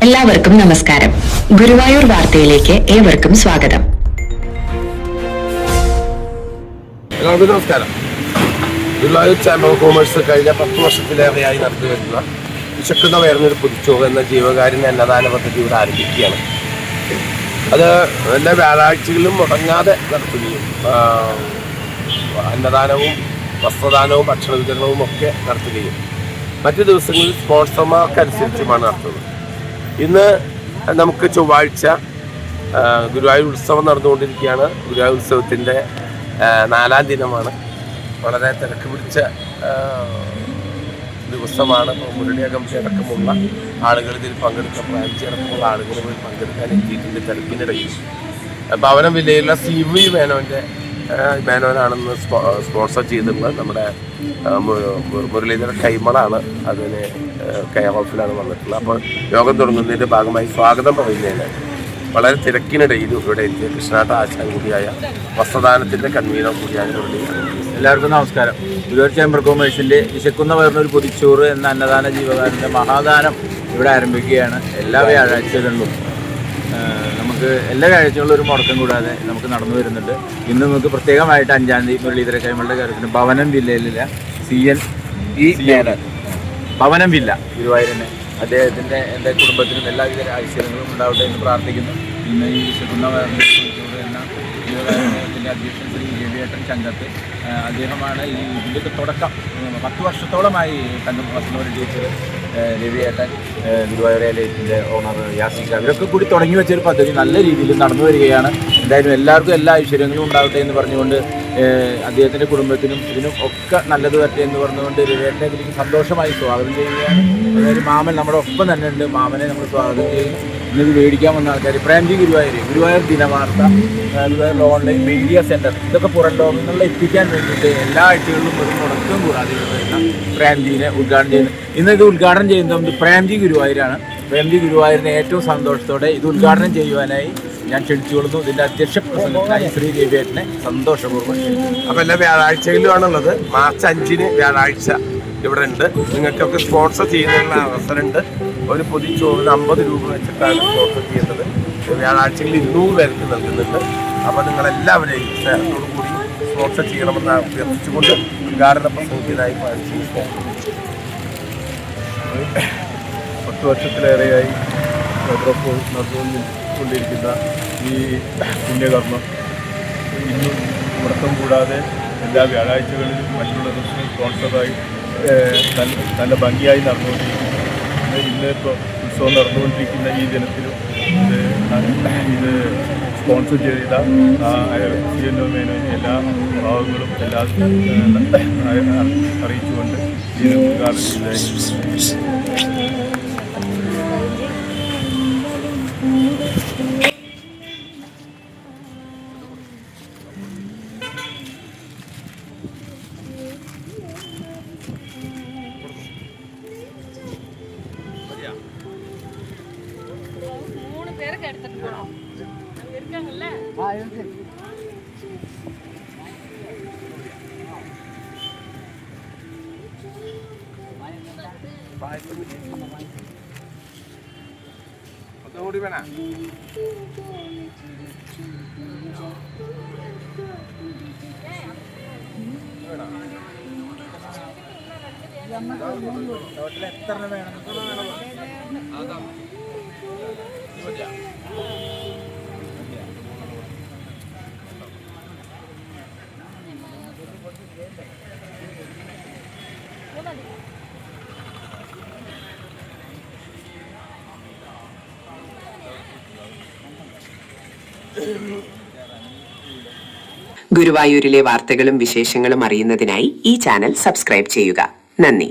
എല്ലാവർക്കും നമസ്കാരം. ഗുരുവായൂർ വാർത്തയിലേക്ക് ഏവർക്കും സ്വാഗതം. എല്ലാവർക്കും നമസ്കാരം. ഗുരുവായൂർ ചാമ്പർ ഓഫ് കോമേഴ്സ് കഴിഞ്ഞ 10 വർഷത്തിലേറെയായി നടത്തി വരുന്ന വിശക്കുന്ന വയറിനൊരു പൊതിച്ചോറ് എന്ന ജീവകാരുണ്യ അന്നദാന പദ്ധതി ഇവിടെ ആരംഭിക്കുകയാണ്. അത് എല്ലാ വ്യാഴാഴ്ചകളിലും മുടങ്ങാതെ നടത്തുകയും അന്നദാനവും വസ്ത്രദാനവും ഭക്ഷണ വിതരണവും ഒക്കെ നടത്തുകയും മറ്റു ദിവസങ്ങളിൽ സ്പോൺസർമാർക്കനുസരിച്ചുമാണ് നടത്തുന്നത്. ഇന്ന് നമുക്ക് ചൊവ്വാഴ്ച ഗുരുവായൂർ ഉത്സവം നടന്നുകൊണ്ടിരിക്കുകയാണ്. ഗുരുവായൂർ ഉത്സവത്തിൻ്റെ 4ാം ദിനമാണ്. വളരെ തിരക്ക് പിടിച്ച ദിവസമാണ്. മുരളി അകമ്പി അടക്കമുള്ള ആളുകൾ ഇതിൽ പങ്കെടുക്കാൻ പ്രാഞ്ചി അടക്കമുള്ള ആളുകൾ പങ്കെടുക്കാൻ എത്തിയിട്ടുണ്ട് തിരക്കിനിടയിൽ. ഭവനം വില്ലയിലുള്ള CV മേനോനാണെന്ന് സ്പോൺസർ ചെയ്തിട്ടുള്ളത്. നമ്മുടെ മുരളീധരൻ കൈമളാണ് അതിന് കെയർ ഓഫിലാണ് വന്നിട്ടുള്ളത്. അപ്പോൾ യോഗം തുടങ്ങുന്നതിൻ്റെ ഭാഗമായി സ്വാഗതം പറയുന്നതിന് വളരെ തിരക്കിനിടയിൽ ഇവിടെ എത്തിയ കൃഷ്ണാട്ട ആശാൻ കൂടിയായ വസ്ത്രദാനത്തിൻ്റെ കൺവീനർ കൂടിയായ മുരളി. എല്ലാവർക്കും നമസ്കാരം. ഗുരുവായൂർ ചേംബർ കോമേഴ്സിൻ്റെ വിശക്കുന്ന വരുന്നൊരു പൊതിച്ചോറ് എന്ന അന്നദാന ജീവകാരുണ്യ മഹാദാനം ഇവിടെ ആരംഭിക്കുകയാണ്. എല്ലാ വ്യാഴാഴ്ചകളിലും നമുക്ക് എല്ലാ വ്യാഴാഴ്ചകളിലും ഒരു മുടക്കം കൂടാതെ നമുക്ക് നടന്നു വരുന്നുണ്ട്. ഇന്ന് നമുക്ക് പ്രത്യേകമായിട്ട് 5-ാം തീയതി മുരളീധര കൈമളുടെ കാര്യത്തിന് ഭവനം വില്ലയിലില്ല CNE മേനോൻ ഭവനം വില്ല ഗുരുവായൂരിന് അദ്ദേഹത്തിൻ്റെ എൻ്റെ കുടുംബത്തിനും എല്ലാവിധ ഐശ്വര്യങ്ങളും ഉണ്ടാവട്ടെ എന്ന് പ്രാർത്ഥിക്കുന്നു. ഇന്ന് ഈ വിശക്കുന്ന പൊതിച്ചോറ് എന്ന ജീവകാരുണ്യത്തിൻ്റെ അധ്യക്ഷൻ ശ്രീ രവിയേട്ടൻ ചങ്കത്ത് അദ്ദേഹമാണ് ഈ ഇതിൻ്റെ തുടക്കം. 10 വർഷത്തോളമായി തങ്കം വസന്തോട് ടീച്ചർ, രവിയേട്ടൻ, ഗുരുവായൂർ എലൈറ്റിൻ്റെ ഓണർ യാസിക, ഇവരൊക്കെ കൂടി തുടങ്ങി വെച്ചൊരു പദ്ധതി നല്ല രീതിയിൽ നടന്നു വരികയാണ്. എന്തായാലും എല്ലാവർക്കും എല്ലാ ഐശ്വര്യങ്ങളും ഉണ്ടാവട്ടെ എന്ന് പറഞ്ഞുകൊണ്ട് അദ്ദേഹത്തിൻ്റെ കുടുംബത്തിനും ഇതിനും ഒക്കെ നല്ലത് വരട്ടെ എന്ന് പറഞ്ഞുകൊണ്ട് രവിയേട്ടനെ ഇതിലേക്ക് സന്തോഷമായി സ്വാഗതം ചെയ്യുകയാണ്. അതായത് മാമൻ നമ്മുടെ ഒപ്പം തന്നെ ഉണ്ട്. മാമനെ നമ്മൾ സ്വാഗതം ചെയ്യുന്നു. ഇന്നത് മേടിക്കാൻ വന്ന ആൾക്കാർ Premji Guruvayur Dinavartha, Guruvayur online media centre, ഇതൊക്കെ പുറം ലോകങ്ങളിൽ എത്തിക്കാൻ വേണ്ടിയിട്ട് എല്ലാ ആഴ്ചകളിലും ഒരു മുടക്കം കൂടാതെ വരുന്ന പ്രേംജിനെ ഉദ്ഘാടനം ചെയ്യുന്നത്. ഇന്ന് ഇത് ഉദ്ഘാടനം ചെയ്യുന്നത് പ്രേംജി ഗുരുവായൂരാണ്. പ്രേംജി ഗുരുവായൂരിനെ ഏറ്റവും സന്തോഷത്തോടെ ഇത് ഉദ്ഘാടനം ചെയ്യുവാനായി ഞാൻ ക്ഷണിച്ചുകൊള്ളുന്നു. ഇതിൻ്റെ അധ്യക്ഷ പ്രസിഡന്റായി ശ്രീ രവിയേട്ടനെ സന്തോഷപൂർവ്വം. അപ്പോൾ എല്ലാ വ്യാഴാഴ്ചകളിലുമാണുള്ളത്. മാർച്ച് 5-ന് വ്യാഴാഴ്ച ഇവിടെ ഉണ്ട്. നിങ്ങൾക്കൊക്കെ സ്പോൺസർ ചെയ്യുന്നതിനുള്ള അവസരമുണ്ട്. ഒരു പൊതിച്ചോറിന് 50 രൂപ വെച്ചിട്ടാണ് സ്പോൺസർ ചെയ്യുന്നത്. വ്യാഴാഴ്ചകളിൽ 200 പേർക്ക് നൽകുന്നുണ്ട്. അപ്പോൾ നിങ്ങളെല്ലാവരെയും സ്നേഹത്തോടു കൂടി സ്പോൺസർ ചെയ്യണമെന്ന് അഭ്യർത്ഥിച്ചുകൊണ്ട് ഉദ്ഘാടന പ്രസംഗത്തിനായി 10 വർഷത്തിലേറെയായി നടന്നുകൊണ്ടിരിക്കുന്ന ഈ പുണ്യകർമ്മം ഇന്നും മുടക്കം കൂടാതെ എല്ലാ വ്യാഴാഴ്ചകളിലും മറ്റുള്ള ദിവസങ്ങൾ സ്പോൺസറായി നല്ല ഭംഗിയായി നടന്നുകൊണ്ടിരിക്കുന്നു. ഇന്നിപ്പോൾ ഉത്സവം നടന്നുകൊണ്ടിരിക്കുന്ന ഈ ദിനത്തിലും ഇത് സ്പോൺസർ ചെയ്ത CNO മേനോന് എല്ലാ ഭാവങ്ങളും അറിയിച്ചുകൊണ്ട് ഇതിന് ഉദ്ഘാടനം ചെയ്തായിരുന്നു. ഒന്നുകൂടി വേണം. ടോട്ടൽ എത്ര വേണം? ഗുരുവായൂരിലെ വാർത്തകളും വിശേഷങ്ങളും അറിയുന്നതിനായി ഈ ചാനൽ സബ്സ്ക്രൈബ് ചെയ്യുക. നന്ദി.